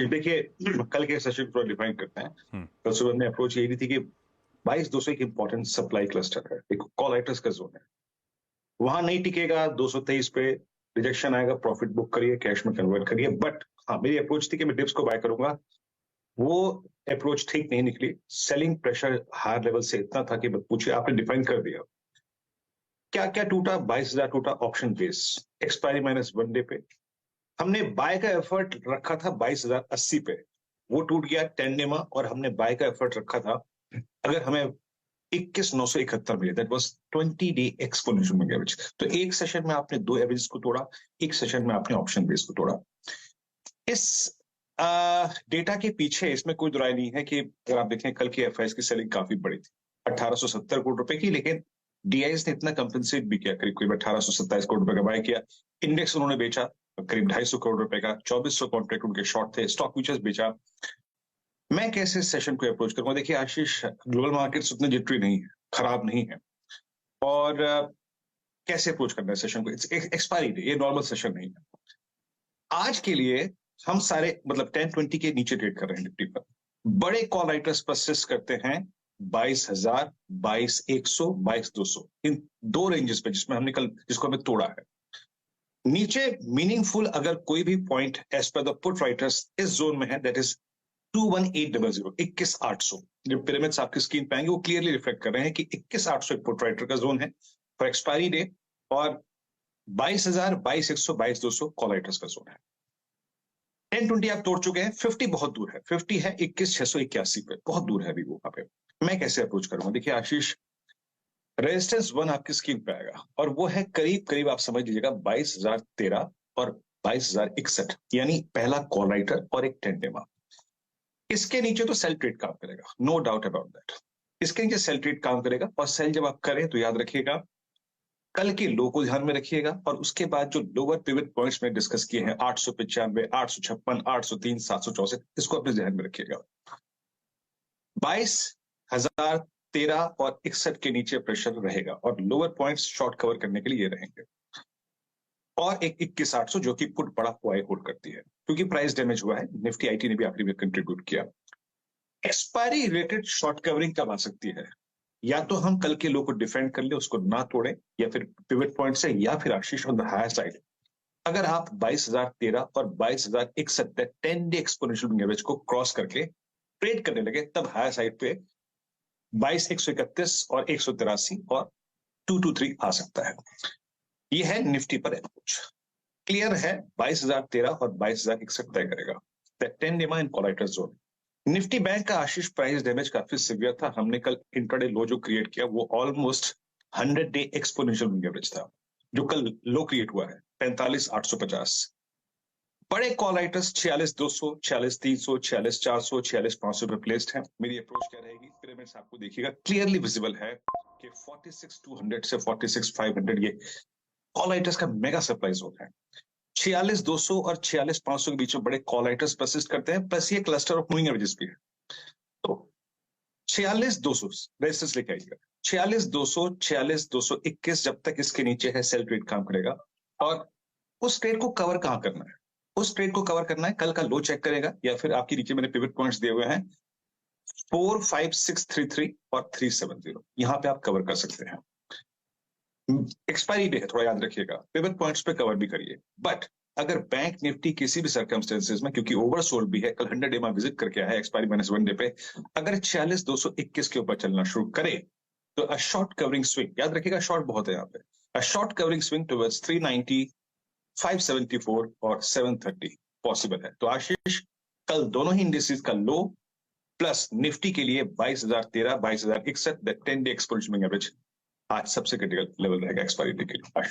देखिए, कल के सेशन को डिफाइन करते हैं। हम्म। कल सुबह में अप्रोच यही थी कि 22-200 एक इंपॉर्टेंट सप्लाई क्लस्टर है, एक कॉल राइटर्स का जोन है, वहां नहीं टिकेगा। 223 पे रिजेक्शन आएगा, प्रॉफिट बुक करिए, कैश में कन्वर्ट करिए। बट हाँ, मेरी अप्रोच थी कि मैं डिप्स को बाय करूंगा, वो अप्रोच ठीक नहीं निकली। सेलिंग प्रेशर हायर लेवल से इतना था कि पूछिए, आपने डिफाइन कर दिया क्या क्या टूटा। 22,000 टूटा ऑप्शन बेस, एक्सपायरी -1 डे पे। हमने बाय का एफर्ट रखा था 22,080 पे, वो टूट गया 10 डे में। और हमने बाय का एफर्ट रखा था, अगर हमें 21,971 मिले, that was 20 day exponential moving average. तो एक सेशन में आपने दो एवरेज को तोड़ा, एक सेशन में आपने ऑप्शन बेस को तोड़ा। इस डेटा के पीछे इसमें कोई दुराई नहीं है कि अगर आप देखें, कल की एफआईएस की सेलिंग काफी बड़ी थी, 1870 करोड़ रुपए की। लेकिन डीआईएस ने इतना कंपेंसेट भी किया, करीब करीब 1827 करोड़ रुपए का बाय किया। इंडेक्स उन्होंने बेचा करीब 250 करोड़ रुपए का, 2400 कॉन्ट्रैक्ट उनके शॉर्ट थे, स्टॉक फ्यूचर्स बेचा। मैं कैसे इस सेशन को अप्रोच करूंगा? देखिए आशीष, ग्लोबल मार्केट्स उतने जिटरी नहीं है, खराब नहीं है। और कैसे अप्रोच करना है सेशन को? एक्सपायरी डे, ये नॉर्मल सेशन नहीं है। आज के लिए हम सारे मतलब 10-20 के नीचे ट्रेड कर रहे हैं निफ्टी पर। बड़े कॉल राइटर्स परसिस्ट करते हैं 22,000, 22,100, 22,200, इन दो रेंजेस पे, जिसमें हमने कल जिसको हमें तोड़ा है। नीचे मीनिंगफुल अगर कोई भी पॉइंट एज पर द पुट राइटर्स इस जोन में है, दैट इज 21,800, 21,800। जो पिरामिड्स आपकी स्क्रीन पे आएंगे वो क्लियरली रिफ्लेक्ट कर रहे हैं कि 21,800 एक पुट राइटर का जोन है फॉर एक्सपायरी डे, और 22,000, 22,100, 22,200 कॉल राइटर्स का जोन है। 10-20 आप तोड़ चुके हैं, 50 बहुत दूर है। 50 है 21,681 पे, बहुत दूर है अभी वो वहां पे। मैं कैसे अप्रोच करूंगा? देखिए आशीष, रेजिस्टेंस 1 आपकी स्क्रीन पे आएगा, और वो है करीब करीब आप समझ लीजिएगा 22,013 और 22,061, यानी पहला कॉल राइटर और एक 10 डे मार्क। इसके नीचे तो सेल ट्रेड काम करेगा, नो डाउट अबाउट दैट। इसके नीचे सेल ट्रेड काम करेगा, और सेल जब आप करें तो याद रखिएगा, कल के लो को ध्यान में रखिएगा, और उसके बाद जो लोअर पिवट पॉइंट्स में डिस्कस किए हैं 895, 856, 803, 764, इसको अपने ध्यान में रखिएगा। 22,013 और 61 के नीचे प्रेशर रहेगा, और लोअर पॉइंट्स शॉर्ट कवर करने के लिए ये रहेंगे। और एक 21,800 जो कि पुट बड़ा हुआ होल्ड करती है, क्योंकि प्राइस डैमेज हुआ है। निफ्टी आईटी ने भी आखिरी में कंट्रीब्यूट किया। एक्सपायरी रिलेटेड शॉर्ट कवरिंग कब आ सकती है? या तो हम कल के लो को डिफेंड कर ले, उसको ना तोड़े, या फिर पिवट पॉइंट से, या फिर आशीष ऑन द हायर साइड अगर आप 22,013 और 22,061 तक 10 डे एक्सपोनेंशियल एवरेज को क्रॉस करके ट्रेड करने लगे, तब हायर साइड पे 22,131 और 183 और 223 आ सकता है। यह है निफ्टी पर अप्रोच। क्लियर है, 22,013 और 22,061 तय करेगा 10 day in call zone. Nifty bank का आशीष प्राइस डैमेज काफी सीवियर था। हमने कल इंट्राडे लो जो क्रिएट किया वो almost 100 day exponential moving average था, जो कल लो क्रिएट हुआ है 45,850। बड़े कॉल राइटर्स 46,200, 46,300, 46,400, 46,500 पे प्लेस्ड है। मेरी अप्रोच क्या रहेगी? पिरामिड्स आपको देखिएगा क्लियरली विजिबल है कि 46,200 से 46,500 ये कॉल राइटर्स का मेगा सप्लाई जोन है। 46,200 और 46,500 के बीच में बड़े कॉल राइटर्स परसिस्ट करते हैं, प्लस ये क्लस्टर ऑफ मूविंग एवरेजेस भी है। तो 46,200 रेजिस्टेंस लेके आइएगा, 46,200, 46,221 जब तक इसके नीचे है सेल ट्रेड काम करेगा। और उस ट्रेड को कवर कहां करना है? उस ट्रेड को कवर करना है, कल का लो चेक करेगा, या फिर आपके नीचे मैंने पिवट पॉइंट्स दिए हुए हैं 4, 5, 6, 3, 3 और 370, यहां पे आप कवर कर सकते हैं। एक्सपायरी डे है, थोड़ा याद रखिएगा, पिवट पॉइंट्स पे कवर भी करिए। बट अगर बैंक निफ्टी किसी भी सर्कमस्टेंसेस में, क्योंकि ओवरसोल्ड भी है, कल 100 डे में विजिट करके आया है एक्सपायरी -1 डे पे, अगर 46,221 के ऊपर चलना शुरू करे तो अ शॉर्ट कवरिंग स्विंग, याद रखिएगा शॉर्ट बहुत है यहाँ पे, a short covering swing towards 390, 574 और 730 पॉसिबल है। तो आशीष, कल दोनों ही इंडिसेस का लो प्लस निफ्टी के लिए 22,013, 22,061 10 डे एक्सपोनेंशियल मूविंग एवरेज आज सबसे क्रिटिकल लेवल रहेगा एक्सपायरी डे के लिए।